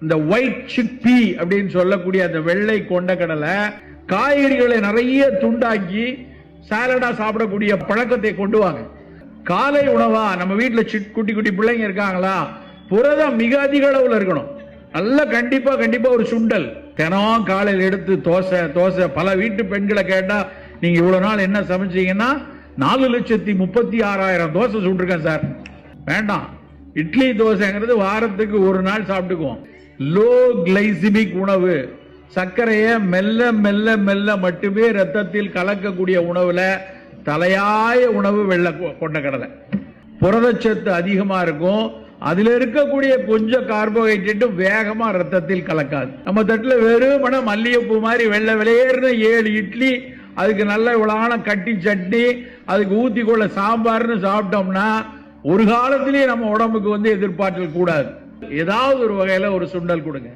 இந்த white sick பீ அப்படின்னு சொல்லக்கூடிய அந்த வெள்ளை கொண்டக்கடலை காய்கறிகளை நிறைய துண்டாக்கி சாலடா சாப்பிடக்கூடிய பழக்கத்தை கொண்டு வாங்க. காலை உணவா நம்ம வீட்டுல குட்டி குட்டி பிள்ளைங்க இருக்காங்களா, புரதம் மிக அதிக அளவுல இருக்கணும். நல்ல கண்டிப்பா ஒரு சுண்டல் தினம் காலையில் எடுத்து தோசை பல வீட்டு பெண்களை கேட்டா நீங்க இவ்வளவு நாள் என்ன சமைச்சீங்கன்னா 4,36,000 தோசை சுட்டிருக்கேன் சார். வேண்டாம், இட்லி தோசைங்கிறது வாரத்துக்கு ஒரு நாள் சாப்பிட்டுக்குவோம். லோ கிளைசிமிக் உணவு, சர்க்கரையை மெல்ல மெல்ல மெல்ல மட்டுமே ரத்தத்தில் கலக்கக்கூடிய உணவுல தலையாய உணவு வெள்ளை கொண்டக்கடலை. புரதச்சத்து அதிகமா இருக்கும். அதுல இருக்கக்கூடிய கொஞ்சம் கார்போஹைட்ரேட் வேகமா ரத்தத்தில் கலக்காது. நம்ம தட்டுல வெறுமன மல்லிகைப்பூ மாதிரி வெள்ளை வெளியேறின 7 இட்லி, அதுக்கு நல்ல இவ்வளவான கட்டி சட்னி, அதுக்கு ஊத்தி கொள்ள சாம்பார்னு சாப்பிட்டோம்னா ஒரு காலத்திலேயே நம்ம உடம்புக்கு எதிர்பார்த்தல் கூடாது. ஏதாவது ஒரு வகையில ஒரு சுண்டல் கொடுங்க.